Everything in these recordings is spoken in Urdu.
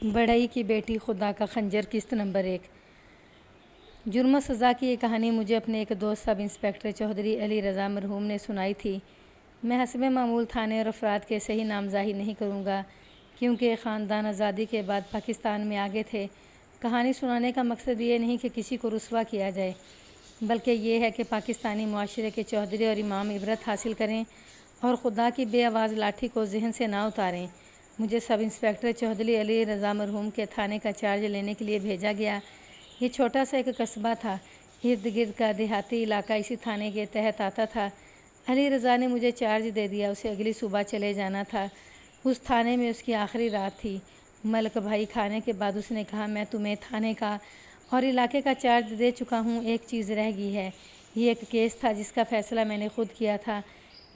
بڑھئی کی بیٹی خدا کا خنجر قسط نمبر 1۔ جرم و سزا کی یہ کہانی مجھے اپنے ایک دوست سب انسپکٹر چودھری علی رضا مرحوم نے سنائی تھی۔ میں حسب معمول تھانے اور افراد کے صحیح نام ظاہر نہیں کروں گا کیونکہ خاندان آزادی کے بعد پاکستان میں آگے تھے۔ کہانی سنانے کا مقصد یہ نہیں کہ کسی کو رسوا کیا جائے، بلکہ یہ ہے کہ پاکستانی معاشرے کے چودھری اور امام عبرت حاصل کریں اور خدا کی بے آواز لاٹھی کو ذہن سے نہ اتاریں۔ مجھے سب انسپکٹر چودھری علی رضا مرحوم کے تھانے کا چارج لینے کے لیے بھیجا گیا۔ یہ چھوٹا سا ایک قصبہ تھا، ارد گرد کا دیہاتی علاقہ اسی تھانے کے تحت آتا تھا۔ علی رضا نے مجھے چارج دے دیا، اسے اگلی صبح چلے جانا تھا۔ اس تھانے میں اس کی آخری رات تھی۔ ملک بھائی کھانے کے بعد اس نے کہا، میں تمہیں تھانے کا اور علاقے کا چارج دے چکا ہوں، ایک چیز رہ گئی ہے۔ یہ ایک کیس تھا جس کا فیصلہ میں نے خود کیا تھا۔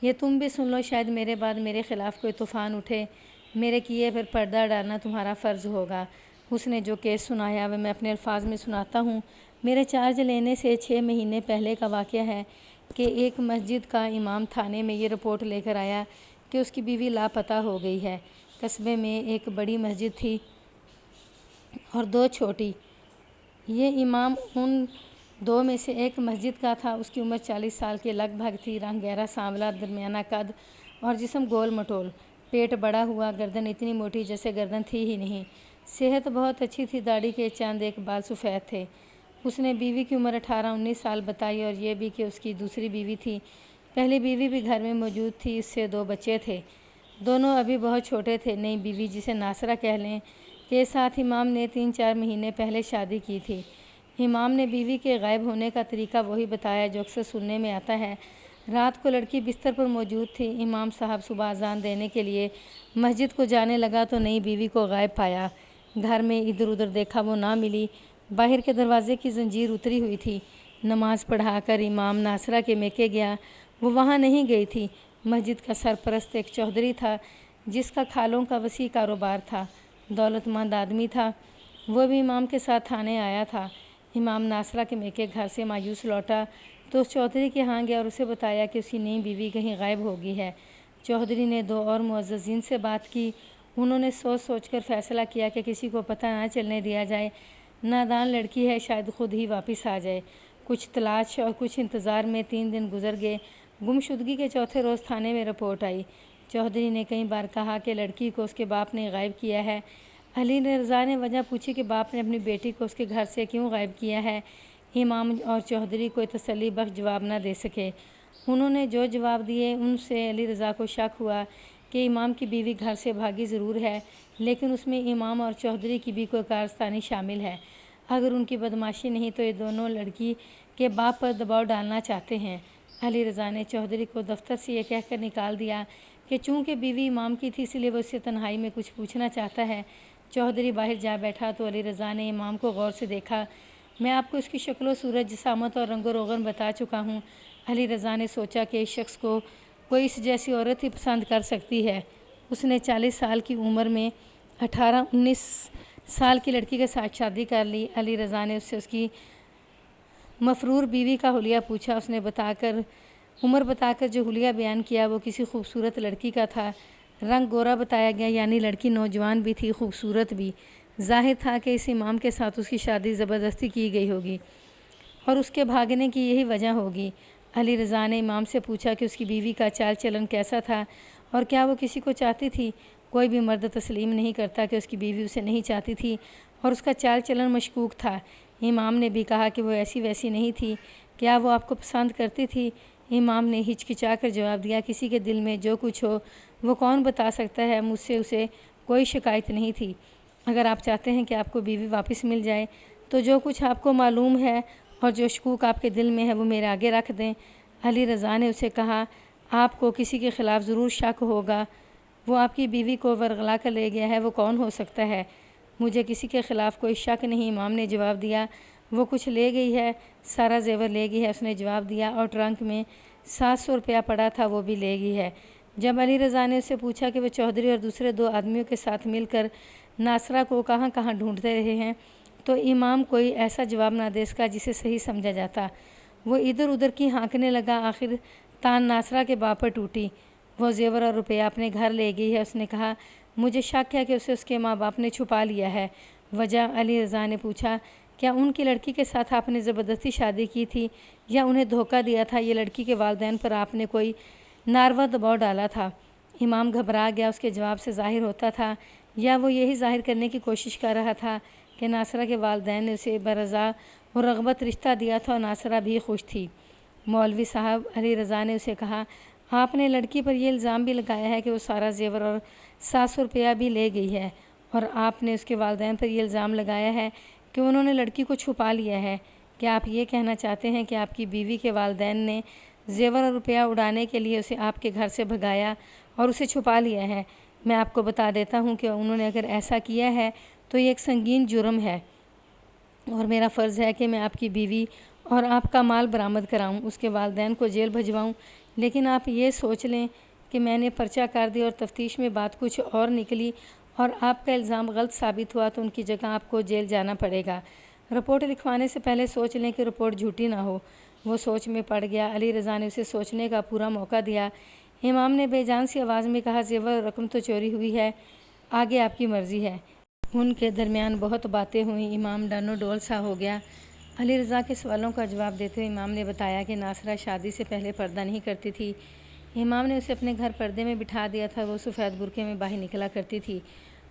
یہ تم بھی سن لو، شاید میرے بعد میرے خلاف کوئی طوفان اٹھے۔ میرے کیے پر پردہ ڈالنا تمہارا فرض ہوگا۔ اس نے جو کیس سنایا وہ میں اپنے الفاظ میں سناتا ہوں۔ میرے چارج لینے سے 6 مہینے پہلے کا واقعہ ہے کہ ایک مسجد کا امام تھانے میں یہ رپورٹ لے کر آیا کہ اس کی بیوی لاپتہ ہو گئی ہے۔ قصبے میں ایک بڑی مسجد تھی اور 2 چھوٹی۔ یہ امام ان 2 میں سے ایک مسجد کا تھا۔ اس کی عمر 40 سال کے لگ بھگ تھی، رنگ گہرا سانولا، درمیانہ قد اور جسم گول مٹول، پیٹ بڑا ہوا، گردن اتنی موٹی جیسے گردن تھی ہی نہیں۔ صحت بہت اچھی تھی، داڑھی کے چند ایک بال سفید تھے۔ اس نے بیوی کی عمر 18-19 سال بتائی اور یہ بھی کہ اس کی دوسری بیوی تھی۔ پہلی بیوی بھی گھر میں موجود تھی، اس سے 2 بچے تھے، دونوں ابھی بہت چھوٹے تھے۔ نئی بیوی جسے ناصرہ کہہ لیں کے ساتھ امام نے 3-4 مہینے پہلے شادی کی تھی۔ امام نے بیوی کے غائب ہونے کا طریقہ وہی بتایا جو اکثر سننے میں آتا ہے۔ رات کو لڑکی بستر پر موجود تھی۔ امام صاحب صبح اذان دینے کے لیے مسجد کو جانے لگا تو نئی بیوی کو غائب پایا۔ گھر میں ادھر ادھر دیکھا، وہ نہ ملی۔ باہر کے دروازے کی زنجیر اتری ہوئی تھی۔ نماز پڑھا کر امام ناصرہ کے میکے گیا، وہ وہاں نہیں گئی تھی۔ مسجد کا سرپرست ایک چودھری تھا جس کا کھالوں کا وسیع کاروبار تھا، دولت مند آدمی تھا، وہ بھی امام کے ساتھ تھانے آیا تھا۔ امام ناصرہ کے میکے گھر سے مایوس لوٹا تو اس چودھری کے ہاں گیا اور اسے بتایا کہ اس کی نئی بیوی کہیں غائب ہو گئی ہے۔ چودھری نے 2 اور معززین سے بات کی۔ انہوں نے سوچ سوچ کر فیصلہ کیا کہ کسی کو پتہ نہ چلنے دیا جائے، نادان لڑکی ہے، شاید خود ہی واپس آ جائے۔ کچھ تلاش اور کچھ انتظار میں 3 دن گزر گئے۔ گمشدگی کے چوتھے روز تھانے میں رپورٹ آئی۔ چودھری نے کئی بار کہا کہ لڑکی کو اس کے باپ نے غائب کیا ہے۔ علی رضا نے وجہ پوچھی کہ باپ نے اپنی بیٹی کو اس کے گھر سے کیوں غائب کیا ہے۔ امام اور چودھری کوئی تسلی بخش جواب نہ دے سکے۔ انہوں نے جو جواب دیے ان سے علی رضا کو شک ہوا کہ امام کی بیوی گھر سے بھاگی ضرور ہے، لیکن اس میں امام اور چودھری کی بھی کوئی کارستانی شامل ہے۔ اگر ان کی بدمعاشی نہیں تو یہ دونوں لڑکی کے باپ پر دباؤ ڈالنا چاہتے ہیں۔ علی رضا نے چودھری کو دفتر سے یہ کہہ کر نکال دیا کہ چونکہ بیوی امام کی تھی اس لیے وہ اس سے تنہائی میں کچھ پوچھنا چاہتا ہے۔ چودھری باہر جا بیٹھا تو علی رضا نے امام کو غور سے دیکھا۔ میں آپ کو اس کی شکل و صورت، جسامت اور رنگ و روغن بتا چکا ہوں۔ علی رضا نے سوچا کہ اس شخص کو کوئی اس جیسی عورت ہی پسند کر سکتی ہے۔ اس نے 40 سال کی عمر میں 18-19 سال کی لڑکی کے ساتھ شادی کر لی۔ علی رضا نے اس سے اس کی مفرور بیوی کا حلیہ پوچھا۔ اس نے عمر بتا کر جو حلیہ بیان کیا وہ کسی خوبصورت لڑکی کا تھا۔ رنگ گورا بتایا گیا، یعنی لڑکی نوجوان بھی تھی، خوبصورت بھی۔ ظاہر تھا کہ اس امام کے ساتھ اس کی شادی زبردستی کی گئی ہوگی اور اس کے بھاگنے کی یہی وجہ ہوگی۔ علی رضا نے امام سے پوچھا کہ اس کی بیوی کا چال چلن کیسا تھا اور کیا وہ کسی کو چاہتی تھی۔ کوئی بھی مرد تسلیم نہیں کرتا کہ اس کی بیوی اسے نہیں چاہتی تھی اور اس کا چال چلن مشکوک تھا۔ امام نے بھی کہا کہ وہ ایسی ویسی نہیں تھی۔ کیا وہ آپ کو پسند کرتی تھی؟ امام نے ہچکچا کر جواب دیا، کسی کے دل میں جو کچھ ہو وہ کون بتا سکتا ہے، مجھ سے اسے کوئی شکایت نہیں تھی۔ اگر آپ چاہتے ہیں کہ آپ کو بیوی واپس مل جائے تو جو کچھ آپ کو معلوم ہے اور جو شکوک آپ کے دل میں ہے وہ میرے آگے رکھ دیں۔ علی رضا نے اسے کہا، آپ کو کسی کے خلاف ضرور شک ہوگا، وہ آپ کی بیوی کو ورغلا کر لے گیا ہے، وہ کون ہو سکتا ہے؟ مجھے کسی کے خلاف کوئی شک نہیں، امام نے جواب دیا۔ وہ کچھ لے گئی ہے، سارا زیور لے گئی ہے، اس نے جواب دیا، اور ٹرنک میں 700 روپیہ پڑا تھا وہ بھی لے گئی ہے۔ جب علی رضا نے اس سے پوچھا کہ وہ چودھری اور دوسرے 2 آدمیوں کے ساتھ مل کر ناصرہ کو کہاں کہاں ڈھونڈتے رہے ہیں تو امام کوئی ایسا جواب نہ دے سکا جسے صحیح سمجھا جاتا۔ وہ ادھر ادھر کی ہانکنے لگا۔ آخر تان ناصرہ کے باپ پر ٹوٹی۔ وہ زیور اور روپیہ اپنے گھر لے گئی ہے۔ اس نے کہا، مجھے شک ہے کہ اسے اس کے ماں باپ نے چھپا لیا ہے۔ وجہ؟ علی رضا نے پوچھا۔ کیا ان کی لڑکی کے ساتھ آپ نے زبردستی شادی کی تھی یا انہیں دھوکہ دیا تھا؟ یہ لڑکی کے والدین پر آپ نے کوئی ناروا دباؤ ڈالا تھا؟ امام گھبرا گیا۔ اس کے جواب سے ظاہر ہوتا تھا یا وہ یہی ظاہر کرنے کی کوشش کر رہا تھا کہ ناصرہ کے والدین نے اسے برضا اور رغبت رشتہ دیا تھا اور ناصرہ بھی خوش تھی۔ مولوی صاحب، علی رضا نے اسے کہا، آپ نے لڑکی پر یہ الزام بھی لگایا ہے کہ وہ سارا زیور اور 700 روپیہ بھی لے گئی ہے، اور آپ نے اس کے والدین پر یہ الزام لگایا ہے کہ انہوں نے لڑکی کو چھپا لیا ہے۔ کیا آپ یہ کہنا چاہتے ہیں کہ آپ کی بیوی کے والدین نے زیور اور روپیہ اڑانے کے لیے اسے آپ کے گھر سے بھگایا اور اسے چھپا لیا ہے؟ میں آپ کو بتا دیتا ہوں کہ انہوں نے اگر ایسا کیا ہے تو یہ ایک سنگین جرم ہے، اور میرا فرض ہے کہ میں آپ کی بیوی اور آپ کا مال برآمد کراؤں، اس کے والدین کو جیل بھجواؤں۔ لیکن آپ یہ سوچ لیں کہ میں نے پرچہ کر دیا اور تفتیش میں بات کچھ اور نکلی اور آپ کا الزام غلط ثابت ہوا تو ان کی جگہ آپ کو جیل جانا پڑے گا۔ رپورٹ لکھوانے سے پہلے سوچ لیں کہ رپورٹ جھوٹی نہ ہو۔ وہ سوچ میں پڑ گیا۔ علی رضا نے اسے سوچنے کا پورا موقع دیا۔ امام نے بے جان سی آواز میں کہا، زیور اور رقم تو چوری ہوئی ہے، آگے آپ کی مرضی ہے۔ ان کے درمیان بہت باتیں ہوئیں۔ امام ڈانو ڈول سا ہو گیا۔ علی رضا کے سوالوں کا جواب دیتے ہوئے امام نے بتایا کہ ناصرہ شادی سے پہلے پردہ نہیں کرتی تھی۔ امام نے اسے اپنے گھر پردے میں بٹھا دیا تھا۔ وہ سفید برقعے میں باہر نکلا کرتی تھی۔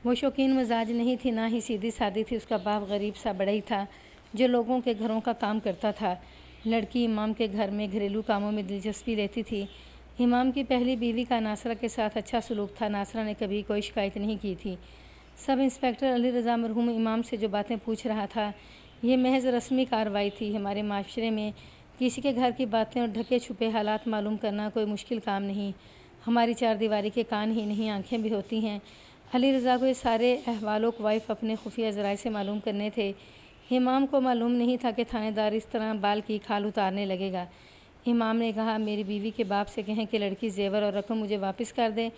وہ شوقین مزاج نہیں تھی، نہ ہی سیدھی سادی تھی۔ اس کا باپ غریب سا بڑھئی تھا جو لوگوں کے گھروں کا کام کرتا تھا۔ لڑکی امام کے گھر میں گھریلو کاموں میں دلچسپی لیتی تھی۔ امام کی پہلی بیوی کا ناصرہ کے ساتھ اچھا سلوک تھا۔ ناصرہ نے کبھی کوئی شکایت نہیں کی تھی۔ سب انسپکٹر علی رضا مرحوم امام سے جو باتیں پوچھ رہا تھا، یہ محض رسمی کارروائی تھی۔ ہمارے معاشرے میں کسی کے گھر کی باتیں اور ڈھکے چھپے حالات معلوم کرنا کوئی مشکل کام نہیں۔ ہماری چار دیواری کے کان ہی نہیں، آنکھیں بھی ہوتی ہیں۔ علی رضا کو یہ سارے احوال و کوائف اپنے خفیہ ذرائع سے معلوم کرنے تھے۔ امام کو معلوم نہیں تھا کہ تھانے دار اس طرح بال کی کھال اتارنے لگے گا۔ امام نے کہا، میری بیوی کے باپ سے کہیں کہ لڑکی زیور اور رقم مجھے واپس کر دے،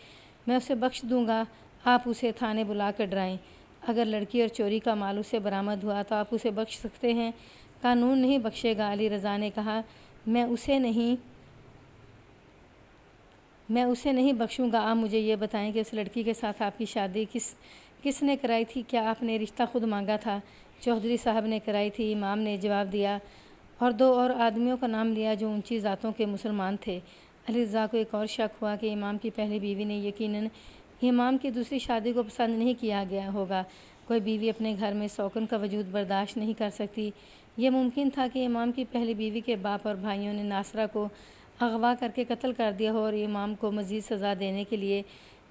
میں اسے بخش دوں گا۔ آپ اسے تھانے بلا کر ڈرائیں۔ اگر لڑکی اور چوری کا مال اسے برآمد ہوا تو آپ اسے بخش سکتے ہیں، قانون نہیں بخشے گا۔ علی رضا نے کہا، میں اسے نہیں بخشوں گا۔ آپ مجھے یہ بتائیں کہ اس لڑکی کے ساتھ آپ کی شادی کس نے کرائی تھی؟ کیا آپ نے رشتہ خود مانگا تھا؟ چودھری صاحب نے کرائی تھی، امام نے جواب دیا، اور 2 اور آدمیوں کا نام لیا جو اونچی ذاتوں کے مسلمان تھے۔ علی رضا کو ایک اور شک ہوا کہ امام کی پہلی بیوی نے یقیناً امام کی دوسری شادی کو پسند نہیں کیا گیا ہوگا۔ کوئی بیوی اپنے گھر میں سوکن کا وجود برداشت نہیں کر سکتی۔ یہ ممکن تھا کہ امام کی پہلی بیوی کے باپ اور بھائیوں نے ناصرہ کو اغوا کر کے قتل کر دیا ہو اور امام کو مزید سزا دینے کے لیے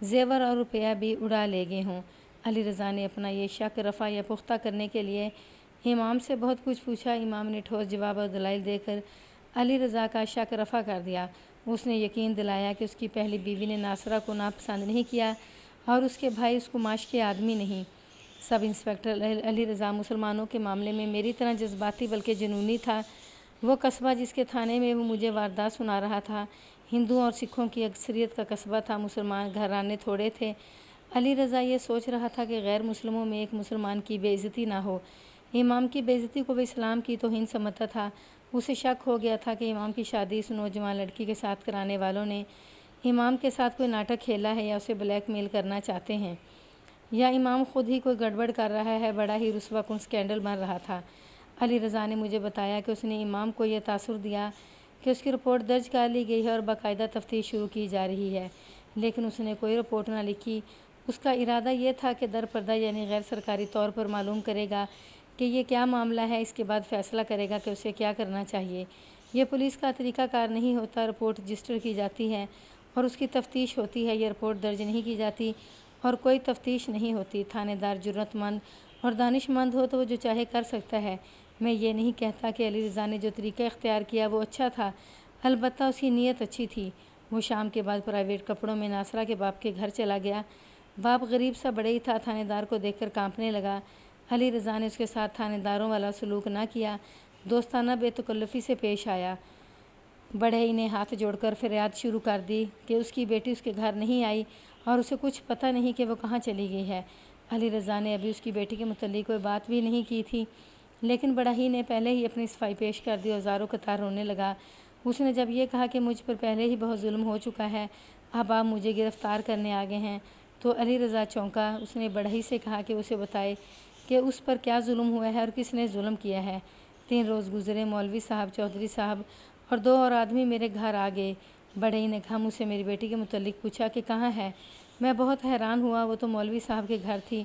زیور اور روپیہ بھی اڑا لے گئے ہوں۔ علی رضا نے اپنا یہ شک رفع یا پختہ کرنے کے لیے امام سے بہت کچھ پوچھا۔ امام نے ٹھوس جواب اور دلائل دے کر علی رضا کا شک رفع کر دیا۔ اس نے یقین دلایا کہ اس کی پہلی بیوی نے ناصرہ کو ناپسند نہیں کیا اور اس کے بھائی اس کماش کے آدمی نہیں۔ سب انسپکٹر علی رضا مسلمانوں کے معاملے میں میری طرح جذباتی بلکہ جنونی تھا۔ وہ قصبہ جس کے تھانے میں وہ مجھے واردات سنا رہا تھا، ہندوؤں اور سکھوں کی اکثریت کا قصبہ تھا، مسلمان گھرانے تھوڑے تھے۔ علی رضا یہ سوچ رہا تھا کہ غیر مسلموں میں ایک مسلمان کی بے عزتی نہ ہو۔ امام کی بے عزتی کو وہ اسلام کی توہین سمجھتا تھا۔ اسے شک ہو گیا تھا کہ امام کی شادی اس نوجوان لڑکی کے ساتھ کرانے والوں نے امام کے ساتھ کوئی ناٹک کھیلا ہے یا اسے بلیک میل کرنا چاہتے ہیں، یا امام خود ہی کوئی گڑبڑ کر رہا ہے۔ بڑا ہی رسوا کن سکینڈل بن رہا تھا۔ علی رضا نے مجھے بتایا کہ اس نے امام کو یہ تاثر دیا کہ اس کی رپورٹ درج کر لی گئی ہے اور باقاعدہ تفتیش شروع کی جا رہی ہے، لیکن اس نے کوئی رپورٹ نہ لکھی۔ اس کا ارادہ یہ تھا کہ در پردہ یعنی غیر سرکاری طور پر معلوم کرے گا کہ یہ کیا معاملہ ہے، اس کے بعد فیصلہ کرے گا کہ اسے کیا کرنا چاہیے۔ یہ پولیس کا طریقہ کار نہیں ہوتا۔ رپورٹ رجسٹر کی جاتی ہے اور اس کی تفتیش ہوتی ہے۔ یہ رپورٹ درج نہیں کی جاتی اور کوئی تفتیش نہیں ہوتی۔ تھانے دار جرأت مند اور دانش مند ہو تو وہ جو چاہے کر سکتا ہے۔ میں یہ نہیں کہتا کہ علی رضا نے جو طریقہ اختیار کیا وہ اچھا تھا، البتہ اس کی نیت اچھی تھی۔ وہ شام کے بعد پرائیویٹ کپڑوں میں ناصرہ کے باپ کے گھر چلا گیا۔ باپ غریب سا بڑھئی تھا، تھانے دار کو دیکھ کر کانپنے لگا۔ علی رضا نے اس کے ساتھ تھانے داروں والا سلوک نہ کیا، دوستانہ بے تکلفی سے پیش آیا۔ بڑھئی نے ہاتھ جوڑ کر فریاد شروع کر دی کہ اس کی بیٹی اس کے گھر نہیں آئی اور اسے کچھ پتہ نہیں کہ وہ کہاں چلی گئی ہے۔ علی رضا نے ابھی اس کی بیٹی کے متعلق کوئی بات بھی نہیں کی تھی، لیکن بڑھئی نے پہلے ہی اپنی صفائی پیش کر دی اور زاروں قطار رونے لگا۔ اس نے جب یہ کہا کہ مجھ پر پہلے ہی بہت ظلم ہو چکا ہے، اب آپ مجھے گرفتار کرنے آ گئے ہیں، تو علی رضا چونکا۔ اس نے بڑھئی سے کہا کہ اسے بتائے کہ اس پر کیا ظلم ہوا ہے اور کس نے ظلم کیا ہے۔ 3 روز گزرے، مولوی صاحب، چودھری صاحب اور 2 اور آدمی میرے گھر آ گئے۔ بڑھئی نے کہا مجھ سے میری بیٹی کے متعلق پوچھا کہ کہاں ہے۔ میں بہت حیران ہوا، وہ تو مولوی صاحب کے گھر تھی۔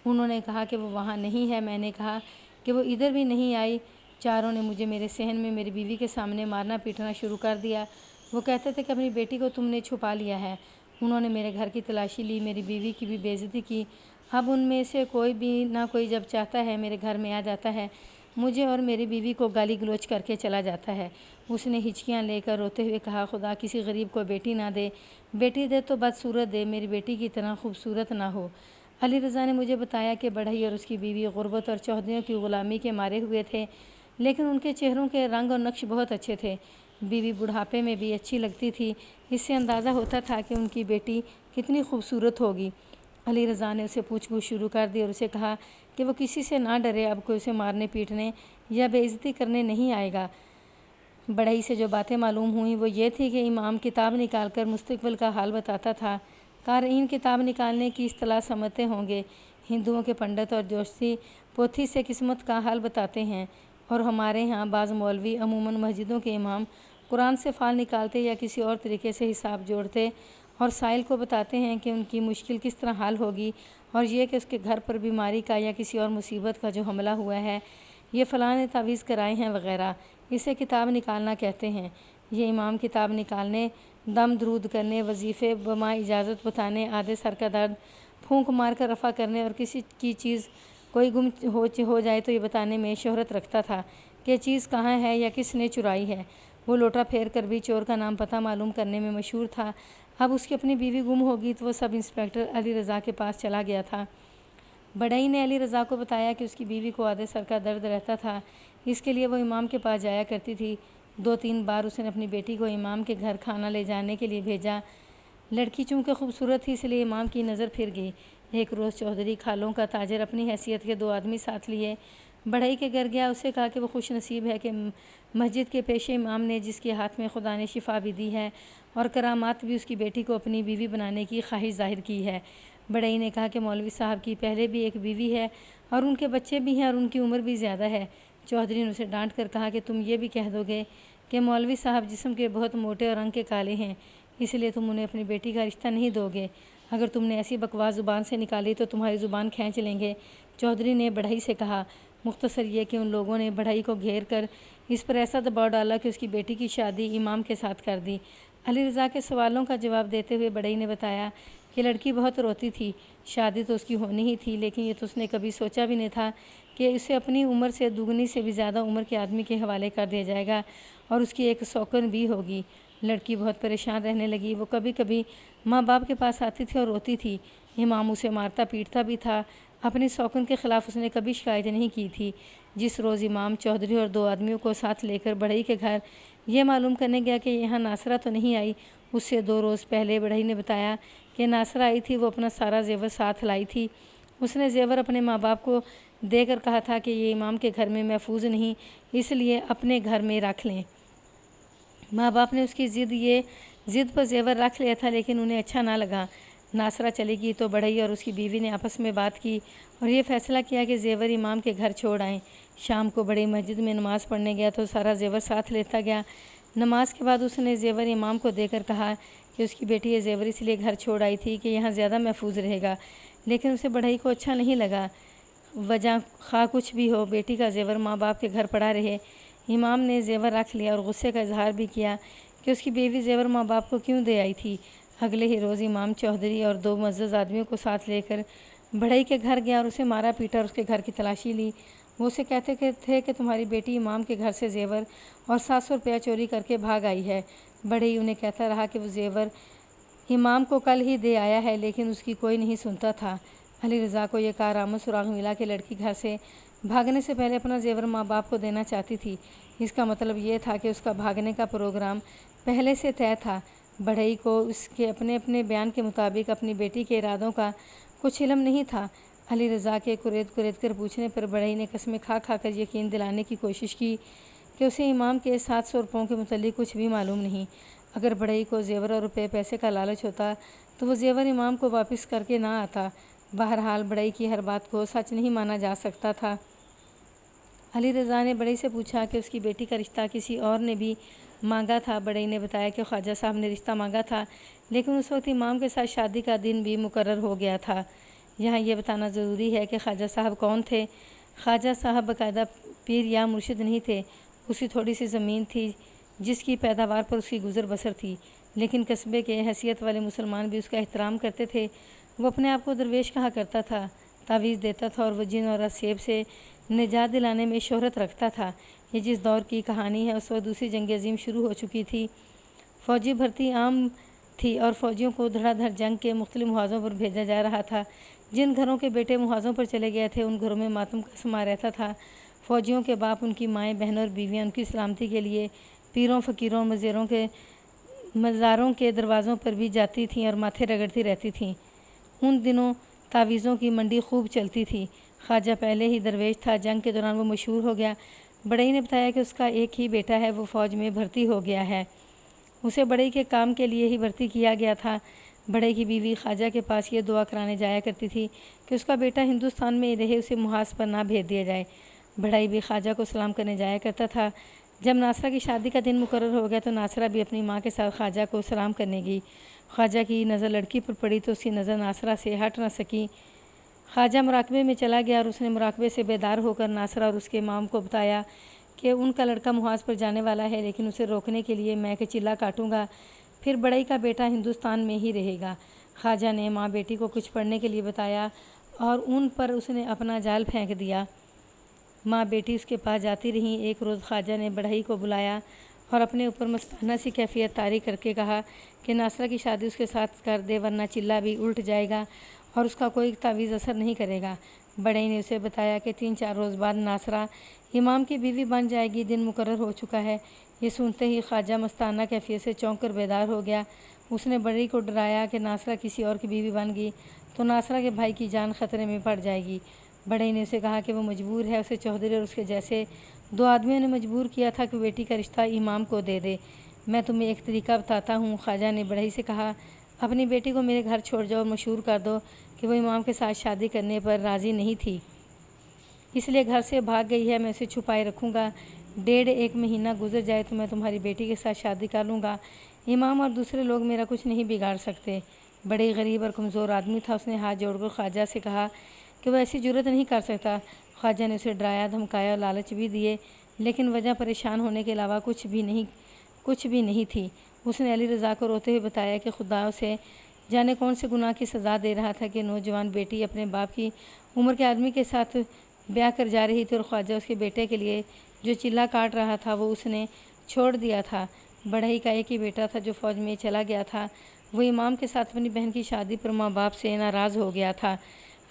انہوں نے کہا کہ وہ وہاں نہیں ہے۔ میں نے کہا کہ وہ ادھر بھی نہیں آئی۔ چاروں نے مجھے میرے صحن میں میری بیوی کے سامنے مارنا پیٹنا شروع کر دیا۔ وہ کہتے تھے کہ اپنی بیٹی کو تم نے چھپا لیا ہے۔ انہوں نے میرے گھر کی تلاشی لی، میری بیوی کی بھی بے عزتی کی۔ اب ان میں سے کوئی بھی نہ کوئی جب چاہتا ہے میرے گھر میں آ جاتا ہے، مجھے اور میری بیوی کو گالی گلوچ کر کے چلا جاتا ہے۔ اس نے ہچکیاں لے کر روتے ہوئے کہا خدا کسی غریب کو بیٹی نہ دے، بیٹی دے تو بدصورت دے، میری بیٹی کی طرح خوبصورت نہ ہو۔ علی رضا نے مجھے بتایا کہ بڑھئی اور اس کی بیوی غربت اور چودھریوں کی غلامی کے مارے ہوئے تھے، لیکن ان کے چہروں کے رنگ اور نقش بہت اچھے تھے۔ بیوی بڑھاپے میں بھی اچھی لگتی تھی، اس سے اندازہ ہوتا تھا کہ ان کی بیٹی کتنی خوبصورت ہوگی۔ علی رضا نے اسے پوچھ گچھ شروع کر دی اور اسے کہا کہ وہ کسی سے نہ ڈرے، اب کوئی اسے مارنے پیٹنے یا بے عزتی کرنے نہیں آئے گا۔ بڑھئی سے جو باتیں معلوم ہوئیں وہ یہ تھی کہ امام کتاب نکال کر مستقبل کا حال بتاتا تھا۔ قارئین کتاب نکالنے کی اصطلاح سمجھتے ہوں گے۔ ہندوؤں کے پنڈت اور جوتشی پوتھی سے قسمت کا حال بتاتے ہیں، اور ہمارے ہاں بعض مولوی عموماً مسجدوں کے امام قرآن سے فال نکالتے یا کسی اور طریقے سے حساب جوڑتے اور سائل کو بتاتے ہیں کہ ان کی مشکل کس طرح حل ہوگی، اور یہ کہ اس کے گھر پر بیماری کا یا کسی اور مصیبت کا جو حملہ ہوا ہے، یہ فلاں نے تعویذ کرائے ہیں وغیرہ، اسے کتاب نکالنا کہتے ہیں۔ یہ امام کتاب نکالنے، دم درود کرنے، وظیفے بما اجازت بتانے، آدھے سر کا درد پھونک مار کر رفع کرنے اور کسی کی چیز کوئی گم ہو جائے تو یہ بتانے میں شہرت رکھتا تھا کہ چیز کہاں ہے یا کس نے چرائی ہے۔ وہ لوٹا پھیر کر بھی چور کا نام پتہ معلوم کرنے میں مشہور تھا۔ اب اس کی اپنی بیوی گم ہوگی تو وہ سب انسپکٹر علی رضا کے پاس چلا گیا تھا۔ بڑھئی نے علی رضا کو بتایا کہ اس کی بیوی کو آدھے سر کا درد رہتا تھا، اس کے لیے وہ امام کے پاس جایا کرتی تھی۔ 2-3 بار اس نے اپنی بیٹی کو امام کے گھر کھانا لے جانے کے لیے بھیجا۔ لڑکی چونکہ خوبصورت تھی اس لیے امام کی نظر پھر گئی۔ ایک روز چودھری کھالوں کا تاجر اپنی حیثیت کے 2 آدمی ساتھ لیے بڑھئی کے گھر گیا۔ اسے کہا کہ وہ خوش نصیب ہے کہ مسجد کے پیشے امام نے، جس کے ہاتھ میں خدا نے شفا بھی دی ہے اور کرامات بھی، اس کی بیٹی کو اپنی بیوی بنانے کی خواہش ظاہر کی ہے۔ بڑھئی نے کہا کہ مولوی صاحب کی پہلے بھی ایک بیوی ہے اور ان کے بچے بھی ہیں اور ان کی عمر بھی زیادہ ہے۔ چودھری نے اسے ڈانٹ کر کہا کہ تم یہ بھی کہہ دو گے کہ مولوی صاحب جسم کے بہت موٹے اور رنگ کے کالے ہیں، اس لیے تم انہیں اپنی بیٹی کا رشتہ نہیں دو گے۔ اگر تم نے ایسی بکواس زبان سے نکالی تو تمہاری زبان کھینچ لیں گے۔ چودھری نے بڑھئی سے کہا۔ مختصر یہ کہ ان لوگوں نے بڑھئی کو گھیر کر اس پر ایسا دباؤ ڈالا کہ اس کی بیٹی کی شادی امام کے ساتھ کر دی۔ علی رضا کے سوالوں کا جواب دیتے ہوئے بڑھئی نے بتایا کہ لڑکی بہت روتی تھی، شادی تو اس کی ہونی ہی تھی، لیکن یہ تو اس نے کبھی سوچا بھی نہیں تھا کہ اسے اپنی عمر سے دوگنی سے بھی زیادہ عمر کے آدمی کے حوالے کر دیا جائے گا اور اس کی ایک سوکن بھی ہوگی۔ لڑکی بہت پریشان رہنے لگی۔ وہ کبھی کبھی ماں باپ کے پاس آتی تھی اور روتی تھی۔ امام اسے مارتا پیٹتا بھی تھا۔ اپنی سوکن کے خلاف اس نے کبھی شکایت نہیں کی تھی۔ جس روز امام چودھری اور 2 آدمیوں کو ساتھ لے کر بڑھئی کے گھر یہ معلوم کرنے گیا کہ یہاں ناصرہ تو نہیں آئی، اس سے 2 روز پہلے بڑھئی نے بتایا کہ ناصرہ آئی تھی۔ وہ اپنا سارا زیور ساتھ لائی تھی۔ اس نے زیور اپنے ماں باپ کو دے کر کہا تھا کہ یہ امام کے گھر میں محفوظ نہیں، اس لیے اپنے گھر میں رکھ لیں۔ ماں باپ نے اس کی ضد پر زیور رکھ لیا تھا، لیکن انہیں اچھا نہ لگا۔ ناصرہ چلی گئی تو بڑھئی اور اس کی بیوی نے آپس میں بات کی اور یہ فیصلہ کیا کہ زیور امام کے گھر چھوڑ آئیں۔ شام کو بڑھئی مسجد میں نماز پڑھنے گیا تو سارا زیور ساتھ لیتا گیا۔ نماز کے بعد اس نے زیور امام کو دے کر کہا کہ اس کی بیٹی یہ زیور اس لیے گھر چھوڑ آئی تھی کہ یہاں زیادہ محفوظ رہے گا، لیکن اسے بڑھئی کو اچھا نہیں لگا۔ وجہ خواہ کچھ بھی ہو، بیٹی کا زیور ماں باپ کے گھر پڑا رہے۔ امام نے زیور رکھ لیا اور غصے کا اظہار بھی کیا کہ اس کی بیوی زیور ماں باپ کو کیوں دے آئی تھی۔ اگلے ہی روز امام چودھری اور 2 معزز آدمیوں کو ساتھ لے کر بڑھئی کے گھر گیا اور اسے مارا پیٹا اور اس کے گھر کی تلاشی لی۔ وہ اسے کہتے تھے کہ تمہاری بیٹی امام کے گھر سے زیور اور 700 روپیہ چوری کر کے بھاگ آئی ہے۔ بڑھئی انہیں کہتا رہا کہ وہ زیور امام کو کل ہی دے آیا ہے، لیکن اس کی کوئی نہیں سنتا تھا۔ علی رضا کو یہ کارآمد سراغ ملا کہ لڑکی گھر سے بھاگنے سے پہلے اپنا زیور ماں باپ کو دینا چاہتی تھی۔ اس کا مطلب یہ تھا کہ اس کا بھاگنے کا پروگرام پہلے سے طے تھا۔ بڑھئی کو اس کے اپنے بیان کے مطابق اپنی بیٹی کے ارادوں کا کچھ علم نہیں تھا۔ علی رضا کے کریت کر پوچھنے پر بڑھئی نے قسمیں کھا کر یقین دلانے کی کوشش کی کہ اسے امام کے 700 روپوں کے متعلق کچھ بھی معلوم نہیں۔ اگر بڑھئی کو زیور اور روپے پیسے کا لالچ ہوتا تو وہ زیور امام کو واپس کر کے نہ آتا۔ بہرحال بڑئی کی ہر بات کو سچ نہیں مانا جا سکتا تھا۔ علی رضا نے بڑئی سے پوچھا کہ اس کی بیٹی کا رشتہ کسی اور نے بھی مانگا تھا۔ بڑئی نے بتایا کہ خواجہ صاحب نے رشتہ مانگا تھا، لیکن اس وقت امام کے ساتھ شادی کا دن بھی مقرر ہو گیا تھا۔ یہاں یہ بتانا ضروری ہے کہ خواجہ صاحب کون تھے۔ خواجہ صاحب باقاعدہ پیر یا مرشد نہیں تھے۔ اس کی تھوڑی سی زمین تھی جس کی پیداوار پر اس کی گزر بسر تھی، لیکن قصبے کے حیثیت والے مسلمان بھی اس کا احترام کرتے تھے۔ وہ اپنے آپ کو درویش کہا کرتا تھا، تعویذ دیتا تھا اور وہ جن اور اسیب سے نجات دلانے میں شہرت رکھتا تھا۔ یہ جس دور کی کہانی ہے، اس وقت دوسری جنگ عظیم شروع ہو چکی تھی۔ فوجی بھرتی عام تھی اور فوجیوں کو دھڑا دھڑ جنگ کے مختلف محاذوں پر بھیجا جا رہا تھا۔ جن گھروں کے بیٹے محاذوں پر چلے گئے تھے، ان گھروں میں ماتم کا سما رہتا تھا۔ فوجیوں کے باپ، ان کی مائیں، بہنیں اور بیویاں ان کی سلامتی کے لیے پیروں، فقیروں، مزاروں کے دروازوں پر بھی جاتی تھیں اور ماتھے رگڑتی رہتی تھیں۔ ان دنوں تعویذوں کی منڈی خوب چلتی تھی۔ خواجہ پہلے ہی درویش تھا، جنگ کے دوران وہ مشہور ہو گیا۔ بڑئی نے بتایا کہ اس کا ایک ہی بیٹا ہے، وہ فوج میں بھرتی ہو گیا ہے۔ اسے بڑئی کے کام کے لیے ہی بھرتی کیا گیا تھا۔ بڑئی کی بیوی خواجہ کے پاس یہ دعا کرانے جایا کرتی تھی کہ اس کا بیٹا ہندوستان میں ہی رہے، اسے محاذ پر نہ بھیج دیا جائے۔ بڑئی بھی خواجہ کو سلام کرنے جایا کرتا تھا۔ جب ناصرہ کی شادی کا دن مقرر ہو گیا تو ناصرہ بھی اپنی ماں کے ساتھ خواجہ کو سلام کرنے گئی۔ خواجہ کی نظر لڑکی پر پڑی تو اس کی نظر ناصرہ سے ہٹ نہ سکی۔ خواجہ مراقبے میں چلا گیا اور اس نے مراقبے سے بیدار ہو کر ناصرہ اور اس کے امام کو بتایا کہ ان کا لڑکا محاذ پر جانے والا ہے، لیکن اسے روکنے کے لیے میں کہ چلہ کاٹوں گا، پھر بڑئی کا بیٹا ہندوستان میں ہی رہے گا۔ خواجہ نے ماں بیٹی کو کچھ پڑھنے کے لیے بتایا اور ان پر اس نے اپنا جال پھینک دیا۔ ماں بیٹی اس کے پاس جاتی رہیں۔ ایک روز خواجہ نے بڑھئی کو بلایا اور اپنے اوپر مستانہ سی کیفیت طاری کر کے کہا کہ ناصرہ کی شادی اس کے ساتھ کر دے، ورنہ چلہ بھی الٹ جائے گا اور اس کا کوئی تعویذ اثر نہیں کرے گا۔ بڑئی نے اسے بتایا کہ 3-4 روز بعد ناصرہ امام کی بیوی بن جائے گی، دن مقرر ہو چکا ہے۔ یہ سنتے ہی خواجہ مستانہ کیفیت سے چونک کر بیدار ہو گیا۔ اس نے بڑئی کو ڈرایا کہ ناصرہ کسی اور کی بیوی بن گئی تو ناصرہ کے بھائی کی جان خطرے میں پڑ جائے گی۔ بڑئی نے اسے کہا کہ وہ مجبور ہے، اسے چوہدری اور اس کے جیسے 2 آدمیوں نے مجبور کیا تھا کہ بیٹی کا رشتہ امام کو دے دے۔ میں تمہیں ایک طریقہ بتاتا ہوں۔ خواجہ نے بڑھئی سے کہا، اپنی بیٹی کو میرے گھر چھوڑ جاؤ اور مشہور کر دو کہ وہ امام کے ساتھ شادی کرنے پر راضی نہیں تھی، اس لیے گھر سے بھاگ گئی ہے۔ میں اسے چھپائے رکھوں گا، 1.5 مہینہ گزر جائے تو میں تمہاری بیٹی کے ساتھ شادی کر لوں گا۔ امام اور دوسرے لوگ میرا کچھ نہیں بگاڑ سکتے۔ بڑے غریب اور کمزور آدمی تھا۔ اس نے ہاتھ جوڑ کر خواجہ سے کہا کہ وہ ایسی جرت نہیں کر سکتا۔ خواجہ نے اسے ڈرایا، دھمکایا اور لالچ بھی دیے، لیکن وجہ پریشان ہونے کے علاوہ کچھ بھی نہیں تھی۔ اس نے علی رضا کو روتے ہوئے بتایا کہ خدا اسے جانے کون سے گناہ کی سزا دے رہا تھا کہ نوجوان بیٹی اپنے باپ کی عمر کے آدمی کے ساتھ بیاہ کر جا رہی تھی اور خواجہ اس کے بیٹے کے لیے جو چلہ کاٹ رہا تھا وہ اس نے چھوڑ دیا تھا۔ بڑھئی کا ایک ہی بیٹا تھا جو فوج میں چلا گیا تھا۔ وہ امام کے ساتھ اپنی بہن کی شادی پر ماں باپ سے ناراض ہو گیا تھا۔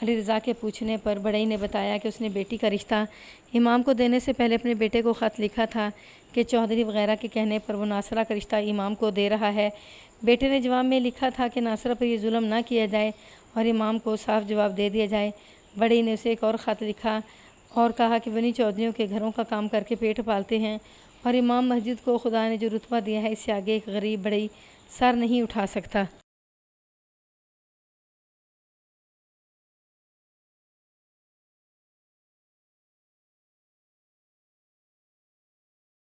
علی رضا کے پوچھنے پر بڑھئی نے بتایا کہ اس نے بیٹی کا رشتہ امام کو دینے سے پہلے اپنے بیٹے کو خط لکھا تھا کہ چوہدری وغیرہ کے کہنے پر وہ ناصرہ کا رشتہ امام کو دے رہا ہے۔ بیٹے نے جواب میں لکھا تھا کہ ناصرہ پر یہ ظلم نہ کیا جائے اور امام کو صاف جواب دے دیا جائے۔ بڑھئی نے اسے ایک اور خط لکھا اور کہا کہ وہ انہیں چودھریوں کے گھروں کا کام کر کے پیٹ پالتے ہیں اور امام مسجد کو خدا نے جو رتبہ دیا ہے، اس سے آگے ایک غریب بڑھئی سر نہیں اٹھا سکتا۔